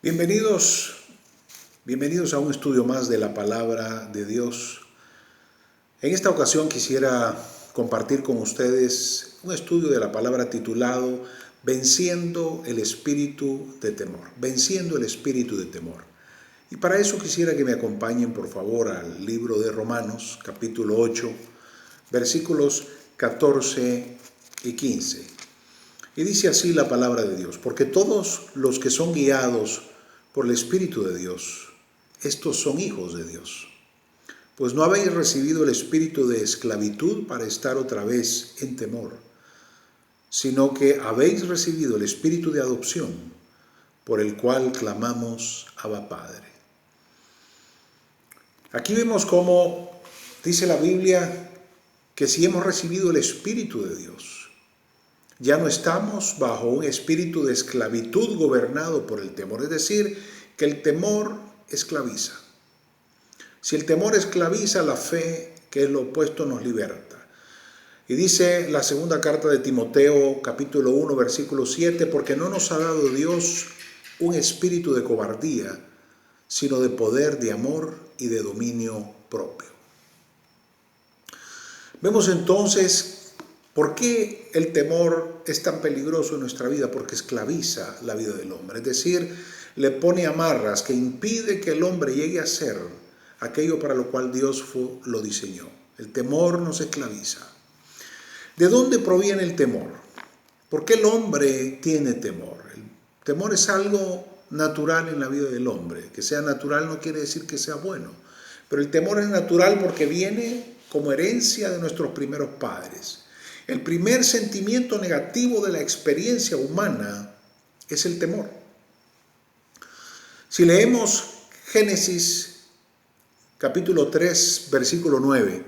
Bienvenidos, bienvenidos a un estudio más de la Palabra de Dios. En esta ocasión quisiera compartir con ustedes un estudio de la palabra titulado Venciendo el espíritu de temor. Venciendo el espíritu de temor. Y para eso quisiera que me acompañen por favor al libro de Romanos, capítulo 8, versículos 14 y 15. Y dice así la palabra de Dios: porque todos los que son guiados por el Espíritu de Dios, estos son hijos de Dios. Pues no habéis recibido el espíritu de esclavitud para estar otra vez en temor, sino que habéis recibido el espíritu de adopción, por el cual clamamos Abba Padre. Aquí vemos cómo dice la Biblia que si hemos recibido el Espíritu de Dios, ya no estamos bajo un espíritu de esclavitud gobernado por el temor. Es decir, que el temor esclaviza. Si el temor esclaviza, la fe, que es lo opuesto, nos liberta. Y dice la segunda carta de Timoteo, capítulo 1, versículo 7, porque no nos ha dado Dios un espíritu de cobardía, sino de poder, de amor y de dominio propio. Vemos entonces por qué el temor es tan peligroso en nuestra vida, porque esclaviza la vida del hombre. Es decir, le pone amarras que impide que el hombre llegue a ser aquello para lo cual Dios lo diseñó. El temor nos esclaviza. ¿De dónde proviene el temor? ¿Por qué el hombre tiene temor? El temor es algo natural en la vida del hombre. Que sea natural no quiere decir que sea bueno. Pero el temor es natural porque viene como herencia de nuestros primeros padres. El primer sentimiento negativo de la experiencia humana es el temor. Si leemos Génesis capítulo 3, versículo 9.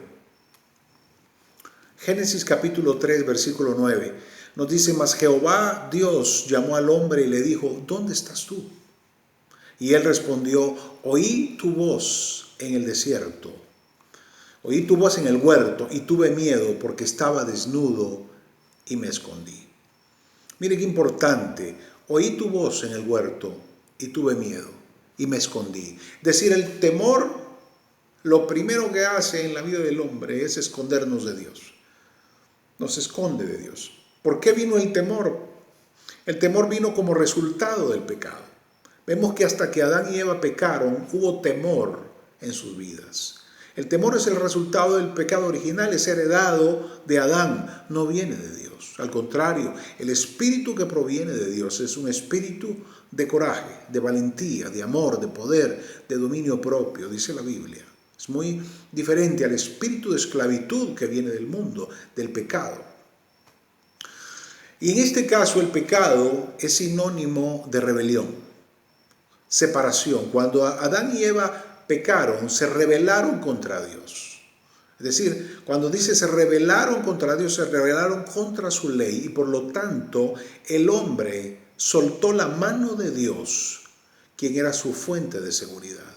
Génesis capítulo 3, versículo 9. Nos dice: mas Jehová Dios llamó al hombre y le dijo: ¿dónde estás tú? Y él respondió: oí tu voz en el desierto. Oí tu voz en el huerto y tuve miedo porque estaba desnudo y me escondí. Mire qué importante. Oí tu voz en el huerto y tuve miedo y me escondí. Es decir, el temor, lo primero que hace en la vida del hombre es escondernos de Dios. Nos esconde de Dios. ¿Por qué vino el temor? El temor vino como resultado del pecado. Vemos que hasta que Adán y Eva pecaron, hubo temor en sus vidas. El temor es el resultado del pecado original, es heredado de Adán, no viene de Dios. Al contrario, el espíritu que proviene de Dios es un espíritu de coraje, de valentía, de amor, de poder, de dominio propio, dice la Biblia. Es muy diferente al espíritu de esclavitud que viene del mundo, del pecado. Y en este caso el pecado es sinónimo de rebelión, separación. Cuando Adán y Eva pecaron, se rebelaron contra Dios. Es decir, cuando dice se rebelaron contra Dios, se rebelaron contra su ley y por lo tanto el hombre soltó la mano de Dios, quien era su fuente de seguridad.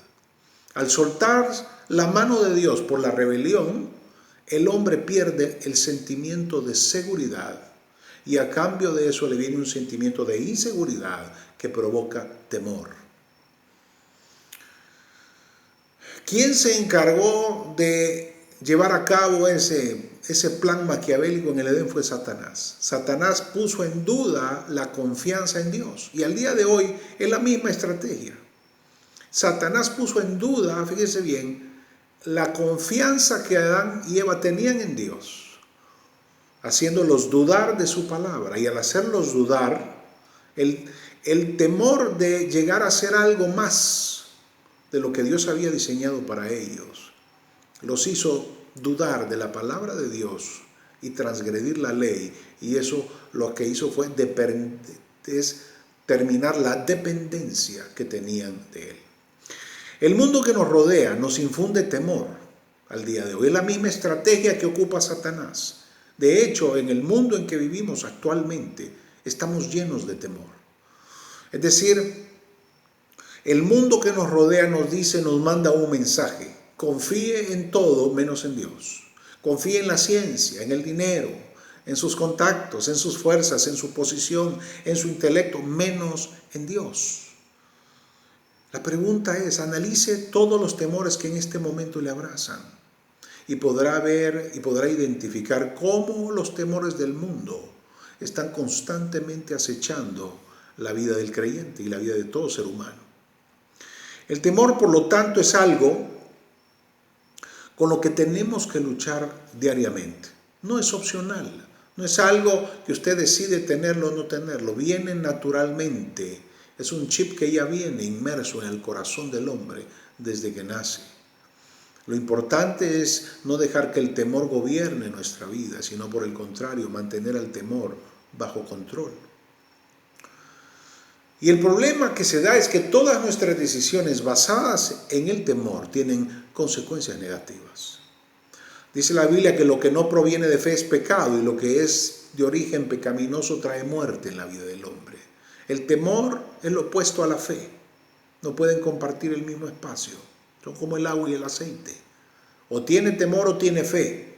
Al soltar la mano de Dios por la rebelión, el hombre pierde el sentimiento de seguridad y a cambio de eso le viene un sentimiento de inseguridad que provoca temor. ¿Quién se encargó de llevar a cabo ese plan maquiavélico en el Edén? Fue Satanás. Satanás puso en duda la confianza en Dios. Y al día de hoy es la misma estrategia. Satanás puso en duda, fíjese bien, la confianza que Adán y Eva tenían en Dios, haciéndolos dudar de su palabra. Y al hacerlos dudar, el temor de llegar a ser algo más de lo que Dios había diseñado para ellos, los hizo dudar de la palabra de Dios y transgredir la ley, y eso lo que hizo fue terminar la dependencia que tenían de Él. El mundo que nos rodea nos infunde temor al día de hoy. Es la misma estrategia que ocupa Satanás. De hecho, en el mundo en que vivimos actualmente, estamos llenos de temor. Es decir, el mundo que nos rodea nos manda un mensaje: confíe en todo menos en Dios. Confíe en la ciencia, en el dinero, en sus contactos, en sus fuerzas, en su posición, en su intelecto, menos en Dios. La pregunta es, analice todos los temores que en este momento le abrazan y podrá ver y podrá identificar cómo los temores del mundo están constantemente acechando la vida del creyente y la vida de todo ser humano. El temor, por lo tanto, es algo con lo que tenemos que luchar diariamente. No es opcional, no es algo que usted decide tenerlo o no tenerlo, viene naturalmente. Es un chip que ya viene inmerso en el corazón del hombre desde que nace. Lo importante es no dejar que el temor gobierne nuestra vida, sino por el contrario, mantener al temor bajo control. Y el problema que se da es que todas nuestras decisiones basadas en el temor tienen consecuencias negativas. Dice la Biblia que lo que no proviene de fe es pecado y lo que es de origen pecaminoso trae muerte en la vida del hombre. El temor es lo opuesto a la fe. No pueden compartir el mismo espacio. Son como el agua y el aceite. O tiene temor o tiene fe.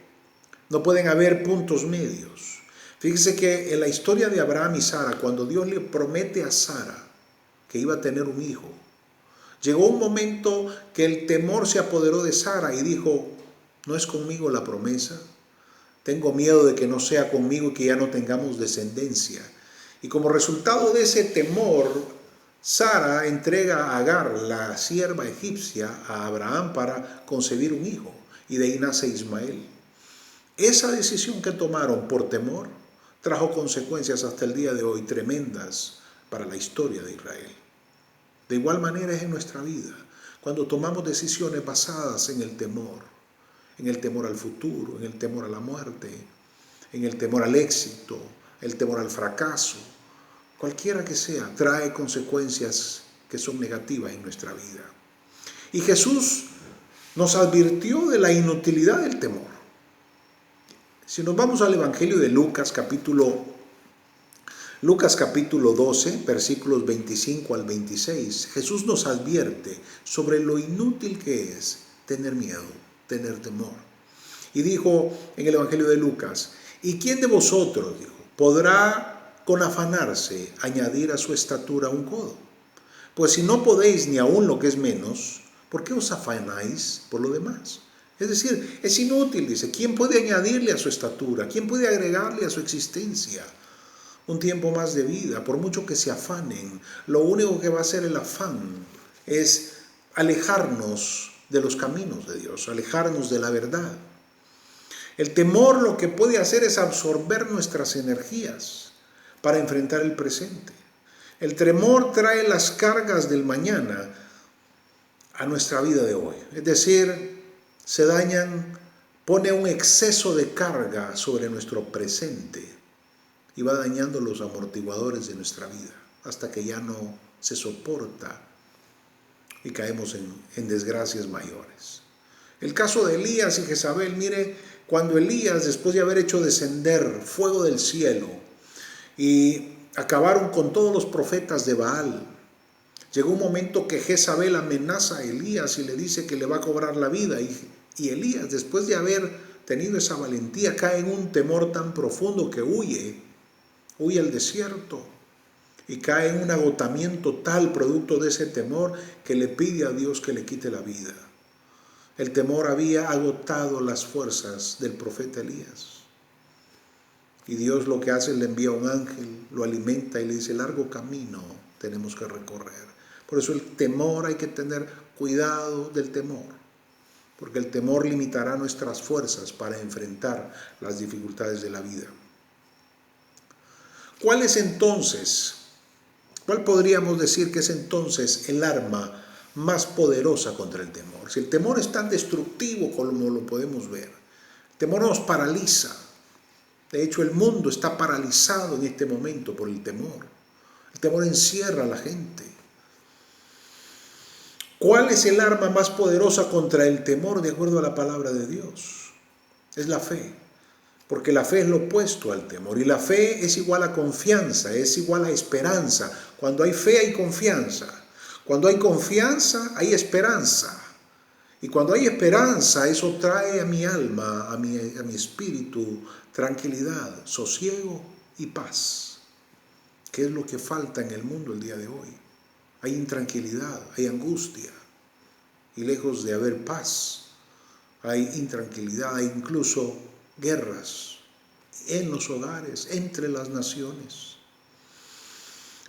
No pueden haber puntos medios. Fíjese que en la historia de Abraham y Sara, cuando Dios le promete a Sara que iba a tener un hijo, llegó un momento que el temor se apoderó de Sara y dijo, ¿no es conmigo la promesa? Tengo miedo de que no sea conmigo y que ya no tengamos descendencia. Y como resultado de ese temor, Sara entrega a Agar, la sierva egipcia, a Abraham para concebir un hijo. Y de ahí nace Ismael. Esa decisión que tomaron por temor trajo consecuencias hasta el día de hoy tremendas para la historia de Israel. De igual manera es en nuestra vida, cuando tomamos decisiones basadas en el temor al futuro, en el temor a la muerte, en el temor al éxito, el temor al fracaso, cualquiera que sea, trae consecuencias que son negativas en nuestra vida. Y Jesús nos advirtió de la inutilidad del temor. Si nos vamos al Evangelio de Lucas capítulo 12, versículos 25 al 26, Jesús nos advierte sobre lo inútil que es tener miedo, tener temor. Y dijo en el Evangelio de Lucas, ¿y quién de vosotros, dijo, podrá con afanarse añadir a su estatura un codo? Pues si no podéis ni aún lo que es menos, ¿por qué os afanáis por lo demás? Es decir, es inútil, dice. ¿Quién puede añadirle a su estatura? ¿Quién puede agregarle a su existencia un tiempo más de vida? Por mucho que se afanen, lo único que va a hacer el afán es alejarnos de los caminos de Dios, alejarnos de la verdad. El temor lo que puede hacer es absorber nuestras energías para enfrentar el presente. El temor trae las cargas del mañana a nuestra vida de hoy. Es decir, se dañan, pone un exceso de carga sobre nuestro presente y va dañando los amortiguadores de nuestra vida hasta que ya no se soporta y caemos en desgracias mayores. El caso de Elías y Jezabel, mire, cuando Elías, después de haber hecho descender fuego del cielo y acabaron con todos los profetas de Baal, llegó un momento que Jezabel amenaza a Elías y le dice que le va a cobrar la vida. Y Elías, después de haber tenido esa valentía, cae en un temor tan profundo que huye al desierto. Y cae en un agotamiento tal producto de ese temor que le pide a Dios que le quite la vida. El temor había agotado las fuerzas del profeta Elías. Y Dios lo que hace es le envía un ángel, lo alimenta y le dice, largo camino tenemos que recorrer. Por eso el temor, hay que tener cuidado del temor, porque el temor limitará nuestras fuerzas para enfrentar las dificultades de la vida. ¿Cuál podríamos decir que es entonces el arma más poderosa contra el temor? Si el temor es tan destructivo como lo podemos ver, el temor nos paraliza. De hecho, el mundo está paralizado en este momento por el temor. El temor encierra a la gente. ¿Cuál es el arma más poderosa contra el temor de acuerdo a la palabra de Dios? Es la fe, porque la fe es lo opuesto al temor y la fe es igual a confianza, es igual a esperanza. Cuando hay fe hay confianza, cuando hay confianza hay esperanza y cuando hay esperanza eso trae a mi alma, a mi espíritu tranquilidad, sosiego y paz, que es lo que falta en el mundo el día de hoy. hay intranquilidad, hay angustia. Y lejos de haber paz, hay intranquilidad, hay incluso guerras en los hogares, entre las naciones.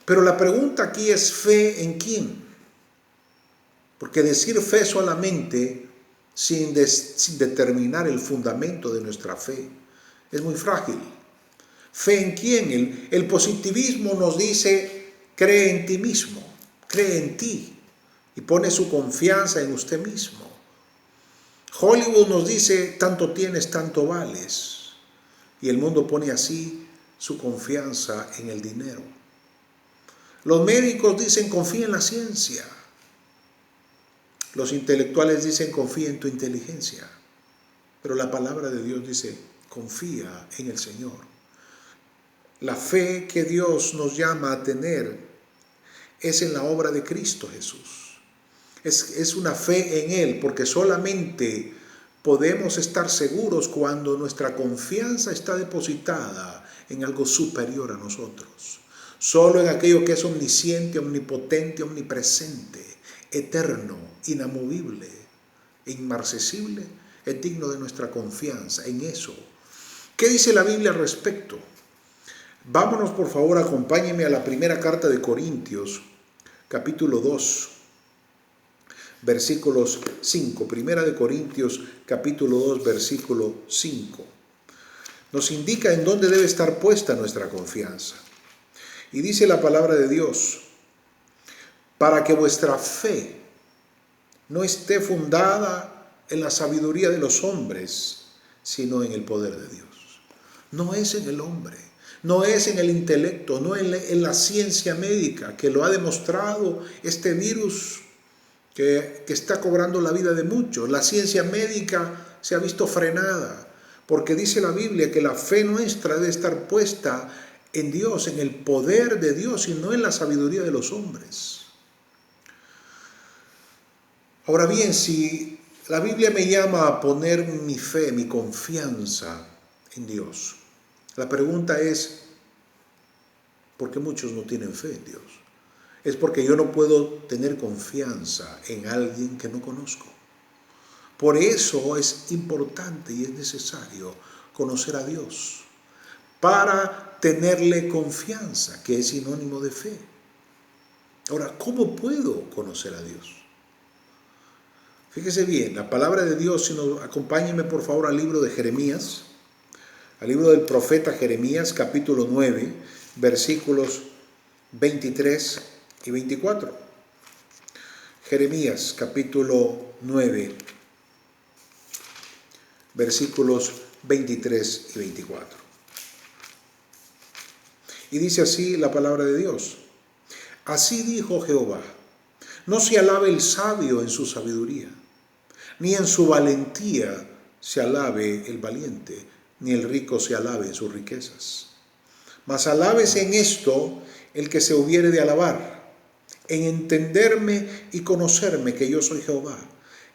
Pero la pregunta aquí es: ¿fe en quién? Porque decir fe solamente sin determinar el fundamento de nuestra fe es muy frágil. ¿Fe en quién? El positivismo nos dice: cree en ti mismo, cree en ti y pone su confianza en usted mismo. Hollywood nos dice: tanto tienes, tanto vales. Y el mundo pone así su confianza en el dinero. Los médicos dicen: confía en la ciencia. Los intelectuales dicen: confía en tu inteligencia. Pero la palabra de Dios dice: confía en el Señor. La fe que Dios nos llama a tener es en la obra de Cristo Jesús. Es una fe en Él, porque solamente podemos estar seguros cuando nuestra confianza está depositada en algo superior a nosotros. Solo en aquello que es omnisciente, omnipotente, omnipresente, eterno, inamovible e inmarcesible, es digno de nuestra confianza en eso. ¿Qué dice la Biblia al respecto? Vámonos, por favor, acompáñenme a la primera carta de Corintios, capítulo 2, versículos 5. Primera de Corintios, capítulo 2, versículo 5. Nos indica en dónde debe estar puesta nuestra confianza. Y dice la palabra de Dios: para que vuestra fe no esté fundada en la sabiduría de los hombres, sino en el poder de Dios. No es en el hombre, no es en el intelecto, no en la ciencia médica, que lo ha demostrado este virus que está cobrando la vida de muchos. La ciencia médica se ha visto frenada, porque dice la Biblia que la fe nuestra debe estar puesta en Dios, en el poder de Dios, y no en la sabiduría de los hombres. Ahora bien, si la Biblia me llama a poner mi fe, mi confianza en Dios, la pregunta es: ¿por qué muchos no tienen fe en Dios? Es porque yo no puedo tener confianza en alguien que no conozco. Por eso es importante y es necesario conocer a Dios, para tenerle confianza, que es sinónimo de fe. Ahora, ¿cómo puedo conocer a Dios? Fíjese bien, la palabra de Dios, acompáñenme por favor al libro de Jeremías, al libro del profeta Jeremías, capítulo 9, versículos 23 y 24. Jeremías, capítulo 9, versículos 23 y 24. Y dice así la palabra de Dios: así dijo Jehová: no se alabe el sabio en su sabiduría, ni en su valentía se alabe el valiente, ni el rico se alabe en sus riquezas. Mas alábese en esto el que se hubiere de alabar, en entenderme y conocerme que yo soy Jehová,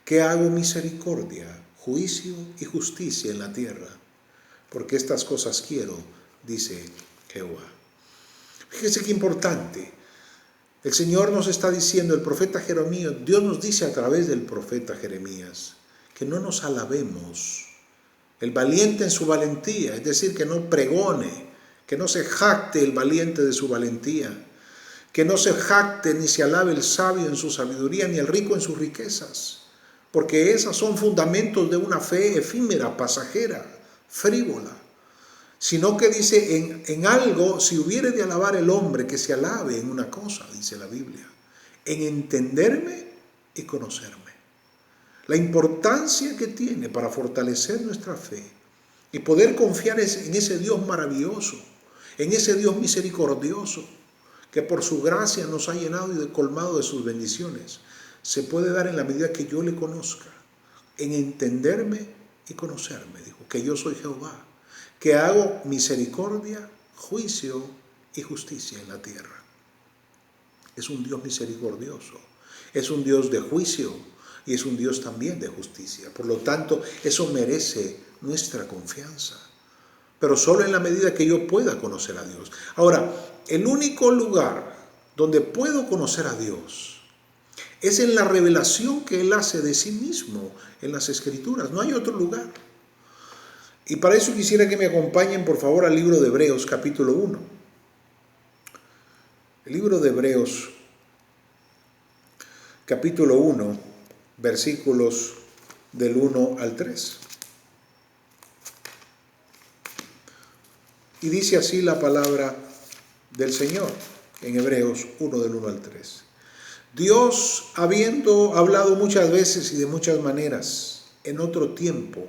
que hago misericordia, juicio y justicia en la tierra, porque estas cosas quiero, dice Jehová. Fíjese qué importante. El Señor nos está diciendo, el profeta Jeremías, Dios nos dice a través del profeta Jeremías, que no nos alabemos. El valiente en su valentía, es decir, que no pregone, que no se jacte el valiente de su valentía, que no se jacte ni se alabe el sabio en su sabiduría, ni el rico en sus riquezas, porque esas son fundamentos de una fe efímera, pasajera, frívola. Sino que dice, en algo, si hubiere de alabar el hombre, que se alabe en una cosa, dice la Biblia, en entenderme y conocerme. La importancia que tiene para fortalecer nuestra fe y poder confiar en ese Dios maravilloso, en ese Dios misericordioso, que por su gracia nos ha llenado y colmado de sus bendiciones, se puede dar en la medida que yo le conozca, en entenderme y conocerme. Dijo, que yo soy Jehová, que hago misericordia, juicio y justicia en la tierra. Es un Dios misericordioso, es un Dios de juicio y es un Dios también de justicia. Por lo tanto, eso merece nuestra confianza, pero solo en la medida que yo pueda conocer a Dios. Ahora, el único lugar donde puedo conocer a Dios, es en la revelación que Él hace de sí mismo en las Escrituras. No hay otro lugar. Y para eso quisiera que me acompañen, por favor, al libro de Hebreos, capítulo 1. El libro de Hebreos, capítulo 1, versículos del 1 al 3. Y dice así la palabra del Señor en Hebreos 1 del 1 al 3. Dios, habiendo hablado muchas veces y de muchas maneras en otro tiempo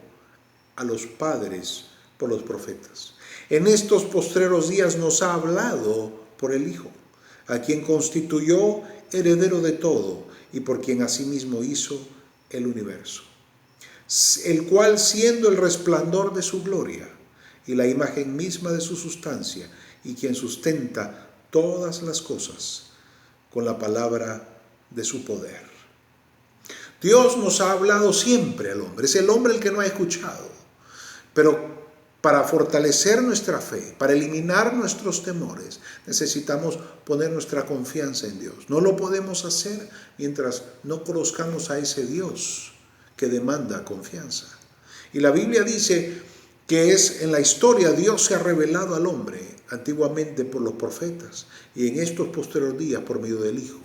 a los padres por los profetas, en estos postreros días nos ha hablado por el Hijo, a quien constituyó heredero de todo y por quien asimismo hizo el universo, el cual, siendo el resplandor de su gloria y la imagen misma de su sustancia, y quien sustenta todas las cosas con la palabra de su poder. Dios nos ha hablado siempre al hombre. Es el hombre el que no ha escuchado. Pero para fortalecer nuestra fe, para eliminar nuestros temores, necesitamos poner nuestra confianza en Dios. No lo podemos hacer mientras no conozcamos a ese Dios que demanda confianza. Y la Biblia dice que es en la historia Dios se ha revelado al hombre antiguamente por los profetas y en estos posteriores días por medio del Hijo.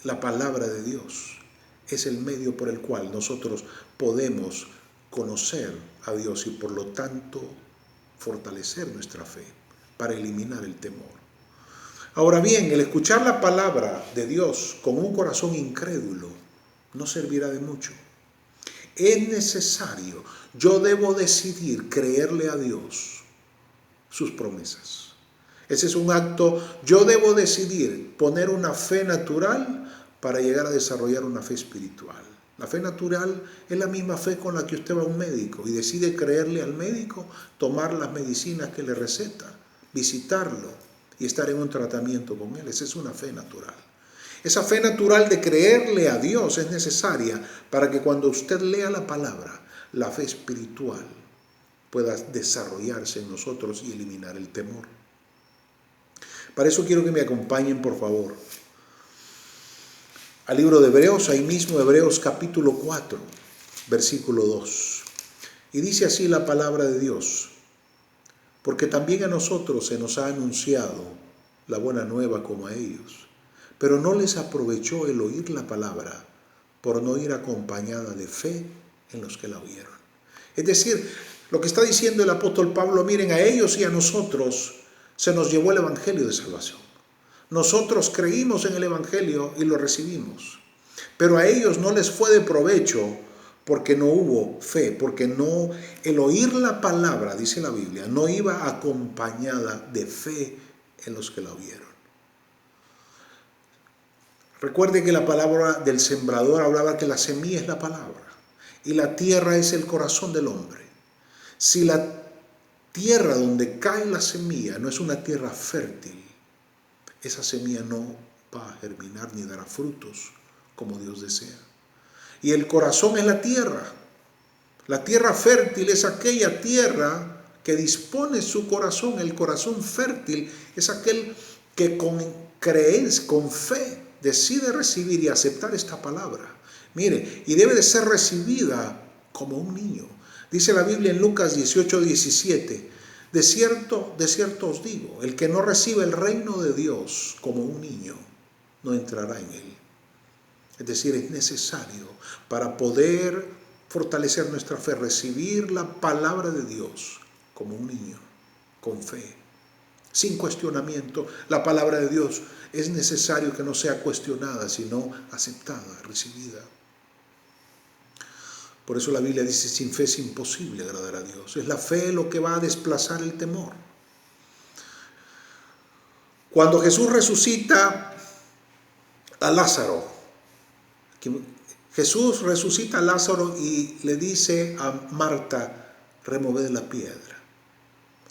La palabra de Dios es el medio por el cual nosotros podemos conocer a Dios y por lo tanto fortalecer nuestra fe para eliminar el temor. Ahora bien, el escuchar la palabra de Dios con un corazón incrédulo no servirá de mucho. Es necesario, yo debo decidir creerle a Dios sus promesas. Ese es un acto, yo debo decidir poner una fe natural para llegar a desarrollar una fe espiritual. La fe natural es la misma fe con la que usted va a un médico y decide creerle al médico, tomar las medicinas que le receta, visitarlo y estar en un tratamiento con él. Esa es una fe natural. Esa fe natural de creerle a Dios es necesaria para que cuando usted lea la palabra, la fe espiritual pueda desarrollarse en nosotros y eliminar el temor. Para eso quiero que me acompañen, por favor, al libro de Hebreos, ahí mismo Hebreos capítulo 4, versículo 2. Y dice así la palabra de Dios: porque también a nosotros se nos ha anunciado la buena nueva como a ellos, pero no les aprovechó el oír la palabra por no ir acompañada de fe en los que la oyeron. Es decir, lo que está diciendo el apóstol Pablo, miren, a ellos y a nosotros se nos llevó el evangelio de salvación. Nosotros creímos en el evangelio y lo recibimos, pero a ellos no les fue de provecho porque no hubo fe, porque no, el oír la palabra, dice la Biblia, no iba acompañada de fe en los que la oyeron. Recuerde que la palabra del sembrador hablaba que la semilla es la palabra y la tierra es el corazón del hombre. Si la tierra donde cae la semilla no es una tierra fértil, esa semilla no va a germinar ni dará frutos como Dios desea. Y el corazón es la tierra. La tierra fértil es aquella tierra que dispone su corazón. El corazón fértil es aquel que con creencia, con fe, decide recibir y aceptar esta palabra. Mire, y debe de ser recibida como un niño. Dice la Biblia en Lucas 18:17, de cierto os digo, el que no recibe el reino de Dios como un niño, no entrará en él. Es decir, es necesario para poder fortalecer nuestra fe, recibir la palabra de Dios como un niño, con fe, sin cuestionamiento. La palabra de Dios es necesario que no sea cuestionada, sino aceptada, recibida. Por eso la Biblia dice, sin fe es imposible agradar a Dios. Es la fe lo que va a desplazar el temor. Cuando Jesús resucita a Lázaro, Jesús resucita a Lázaro y le dice a Marta, removed la piedra,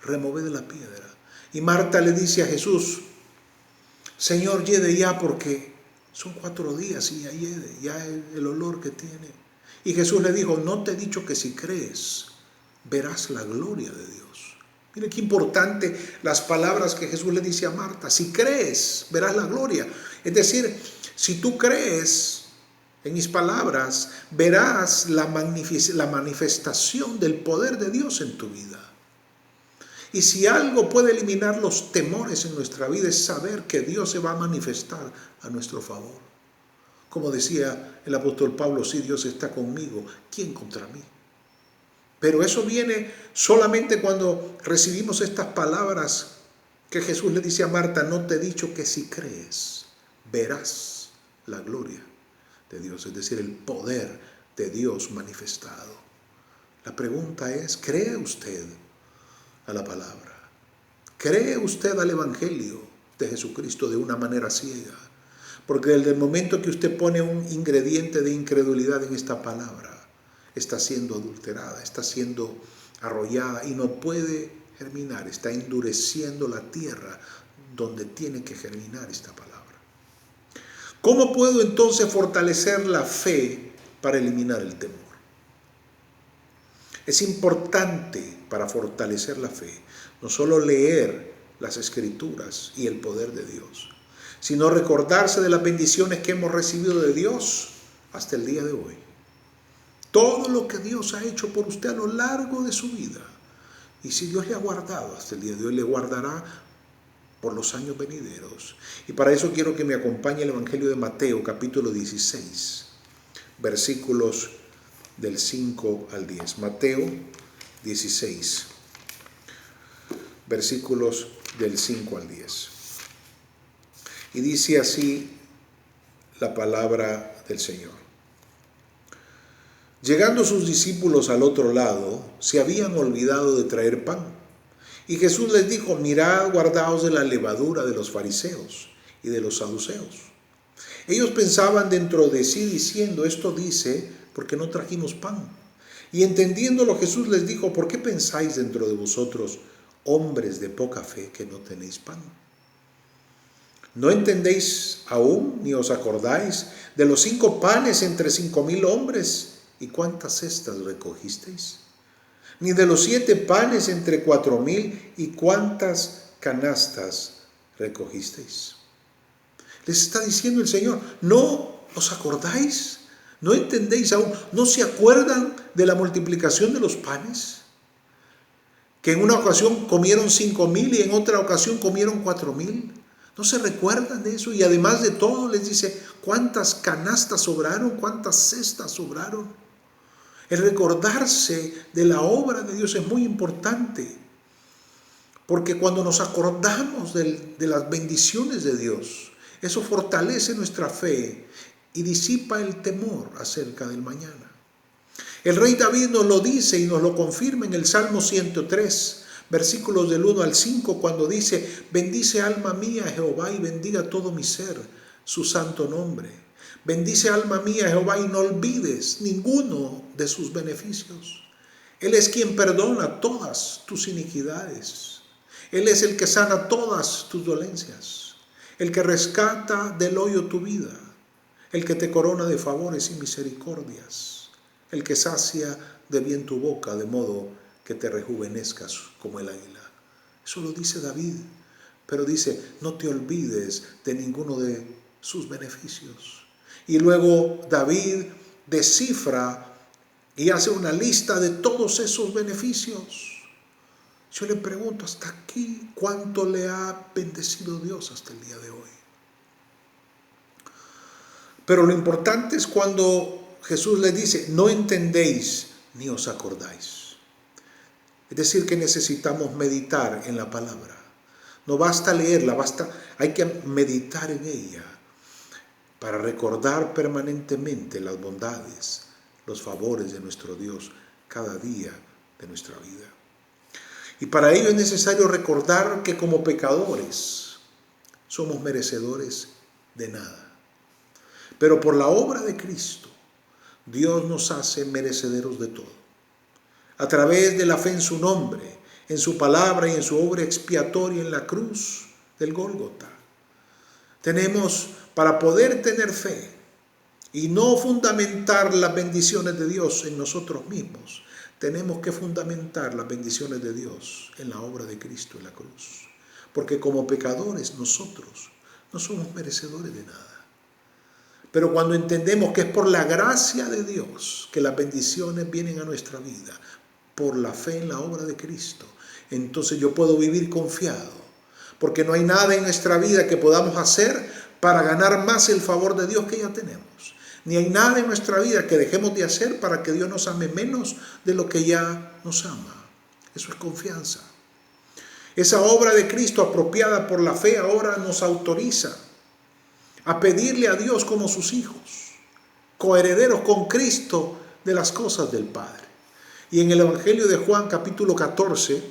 removed la piedra. Y Marta le dice a Jesús, Señor, lleve ya porque son 4 días y ya lleve, ya el olor que tiene. Y Jesús le dijo, no te he dicho que si crees, verás la gloria de Dios. Mire qué importante las palabras que Jesús le dice a Marta. Si crees, verás la gloria. Es decir, si tú crees en mis palabras, verás la manifestación del poder de Dios en tu vida. Y si algo puede eliminar los temores en nuestra vida es saber que Dios se va a manifestar a nuestro favor. Como decía el apóstol Pablo, si Dios está conmigo, ¿quién contra mí? Pero eso viene solamente cuando recibimos estas palabras que Jesús le dice a Marta, no te he dicho que si crees, verás la gloria de Dios, es decir, el poder de Dios manifestado. La pregunta es, ¿cree usted a la palabra? ¿Cree usted al Evangelio de Jesucristo de una manera ciega? Porque desde el momento que usted pone un ingrediente de incredulidad en esta palabra, está siendo adulterada, está siendo arrollada y no puede germinar, está endureciendo la tierra donde tiene que germinar esta palabra. ¿Cómo puedo entonces fortalecer la fe para eliminar el temor? Es importante para fortalecer la fe no solo leer las Escrituras y el poder de Dios, sino recordarse de las bendiciones que hemos recibido de Dios hasta el día de hoy. Todo lo que Dios ha hecho por usted a lo largo de su vida. Y si Dios le ha guardado hasta el día de hoy, le guardará por los años venideros. Y para eso quiero que me acompañe el Evangelio de Mateo, capítulo 16, versículos del 5 al 10. Mateo 16, versículos del 5 al 10. Y dice así la palabra del Señor. Llegando sus discípulos al otro lado, se habían olvidado de traer pan. Y Jesús les dijo, mirad, guardaos de la levadura de los fariseos y de los saduceos. Ellos pensaban dentro de sí diciendo, esto dice, porque no trajimos pan. Y entendiéndolo Jesús les dijo, ¿por qué pensáis dentro de vosotros, hombres de poca fe, que no tenéis pan? ¿No entendéis aún, ni os acordáis de los 5 panes entre 5,000 hombres? ¿Y cuántas cestas recogisteis? Ni de los 7 panes entre 4,000, ¿y cuántas canastas recogisteis? Les está diciendo el Señor, ¿no os acordáis? ¿No entendéis aún? ¿No se acuerdan de la multiplicación de los panes? Que en una ocasión comieron 5,000 y en otra ocasión comieron 4,000. ¿No se recuerdan de eso? Y además de todo les dice, ¿cuántas canastas sobraron? ¿Cuántas cestas sobraron? El recordarse de la obra de Dios es muy importante, porque cuando nos acordamos de las bendiciones de Dios, eso fortalece nuestra fe y disipa el temor acerca del mañana. El rey David nos lo dice y nos lo confirma en el Salmo 103, versículos del 1 al 5, cuando dice, bendice alma mía a Jehová y bendiga todo mi ser, su santo nombre. Bendice alma mía Jehová y no olvides ninguno de sus beneficios. Él es quien perdona todas tus iniquidades. Él es el que sana todas tus dolencias. El que rescata del hoyo tu vida. El que te corona de favores y misericordias. El que sacia de bien tu boca de modo que te rejuvenezcas como el águila. Eso lo dice David. Pero dice, no te olvides de ninguno de sus beneficios. Y luego David descifra y hace una lista de todos esos beneficios. Yo le pregunto, hasta aquí, ¿cuánto le ha bendecido Dios hasta el día de hoy? Pero lo importante es cuando Jesús le dice, no entendéis ni os acordáis. Es decir, que necesitamos meditar en la palabra. No basta leerla, hay que meditar en ella, para recordar permanentemente las bondades, los favores de nuestro Dios cada día de nuestra vida. Y para ello es necesario recordar que como pecadores somos merecedores de nada. Pero por la obra de Cristo, Dios nos hace merecederos de todo. A través de la fe en su nombre, en su palabra y en su obra expiatoria en la cruz del Gólgota. Tenemos, para poder tener fe y no fundamentar las bendiciones de Dios en nosotros mismos, tenemos que fundamentar las bendiciones de Dios en la obra de Cristo en la cruz. Porque como pecadores nosotros no somos merecedores de nada. Pero cuando entendemos que es por la gracia de Dios que las bendiciones vienen a nuestra vida, por la fe en la obra de Cristo, entonces yo puedo vivir confiado. Porque no hay nada en nuestra vida que podamos hacer para ganar más el favor de Dios que ya tenemos. Ni hay nada en nuestra vida que dejemos de hacer para que Dios nos ame menos de lo que ya nos ama. Eso es confianza. Esa obra de Cristo apropiada por la fe ahora nos autoriza a pedirle a Dios como sus hijos, coherederos con Cristo de las cosas del Padre. Y en el Evangelio de Juan capítulo 14,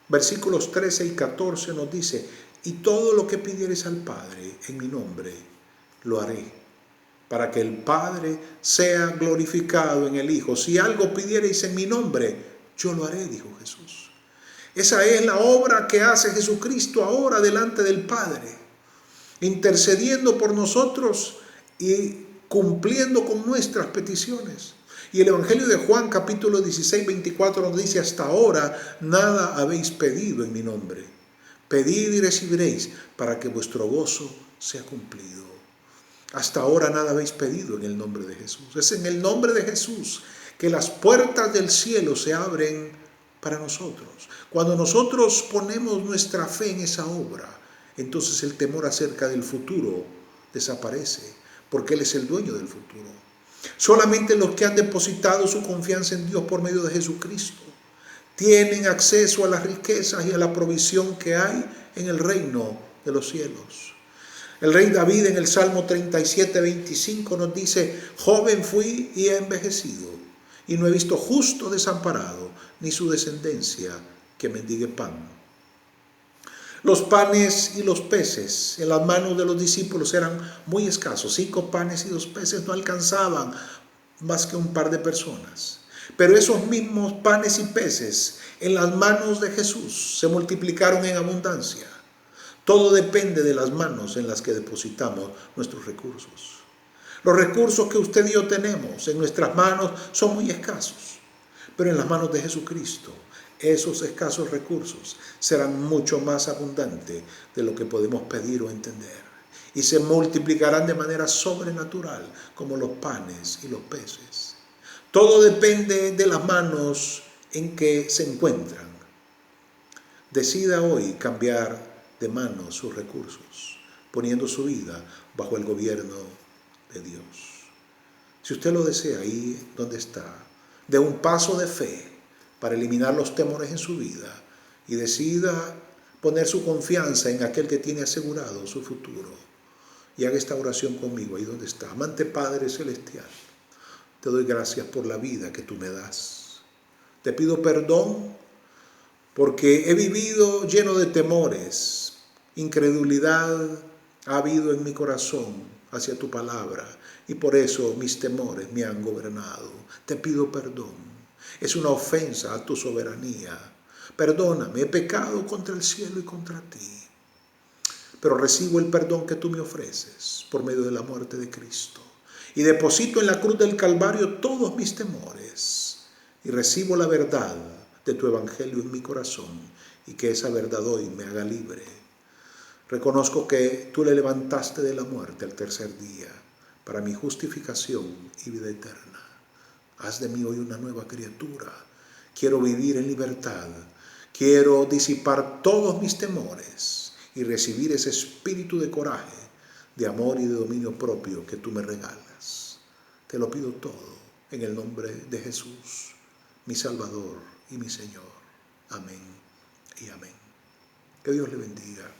versículos 13 y 14 nos dice: y todo lo que pidiereis al Padre en mi nombre, lo haré, para que el Padre sea glorificado en el Hijo. Si algo pidiereis en mi nombre, yo lo haré, dijo Jesús. Esa es la obra que hace Jesucristo ahora delante del Padre, intercediendo por nosotros y cumpliendo con nuestras peticiones. Y el Evangelio de Juan capítulo 16, 24 nos dice: hasta ahora nada habéis pedido en mi nombre. Pedid y recibiréis para que vuestro gozo sea cumplido. Hasta ahora nada habéis pedido en el nombre de Jesús. Es en el nombre de Jesús que las puertas del cielo se abren para nosotros. Cuando nosotros ponemos nuestra fe en esa obra, entonces el temor acerca del futuro desaparece, porque Él es el dueño del futuro. Solamente los que han depositado su confianza en Dios por medio de Jesucristo tienen acceso a las riquezas y a la provisión que hay en el reino de los cielos. El rey David en el Salmo 37, 25 nos dice: joven fui y he envejecido, y no he visto justo desamparado, ni su descendencia que mendigue pan. Los panes y los peces en las manos de los discípulos eran muy escasos. 5 panes y 2 peces no alcanzaban más que un par de personas. Pero esos mismos panes y peces en las manos de Jesús se multiplicaron en abundancia. Todo depende de las manos en las que depositamos nuestros recursos. Los recursos que usted y yo tenemos en nuestras manos son muy escasos, pero en las manos de Jesucristo esos escasos recursos serán mucho más abundantes de lo que podemos pedir o entender, y se multiplicarán de manera sobrenatural como los panes y los peces. Todo depende de las manos en que se encuentran. Decida hoy cambiar de manos sus recursos, poniendo su vida bajo el gobierno de Dios. Si usted lo desea, ahí donde está, dé un paso de fe para eliminar los temores en su vida y decida poner su confianza en aquel que tiene asegurado su futuro. Y haga esta oración conmigo ahí donde está. Amante Padre Celestial, te doy gracias por la vida que tú me das. Te pido perdón porque he vivido lleno de temores, incredulidad ha habido en mi corazón hacia tu palabra, y por eso mis temores me han gobernado. Te pido perdón. Es una ofensa a tu soberanía. Perdóname, he pecado contra el cielo y contra ti. Pero recibo el perdón que tú me ofreces por medio de la muerte de Cristo. Y deposito en la cruz del Calvario todos mis temores. Y recibo la verdad de tu evangelio en mi corazón. Y que esa verdad hoy me haga libre. Reconozco que tú le levantaste de la muerte al tercer día para mi justificación y vida eterna. Haz de mí hoy una nueva criatura. Quiero vivir en libertad. Quiero disipar todos mis temores y recibir ese espíritu de coraje, de amor y de dominio propio que tú me regalas. Te lo pido todo en el nombre de Jesús, mi Salvador y mi Señor. Amén y amén. Que Dios le bendiga.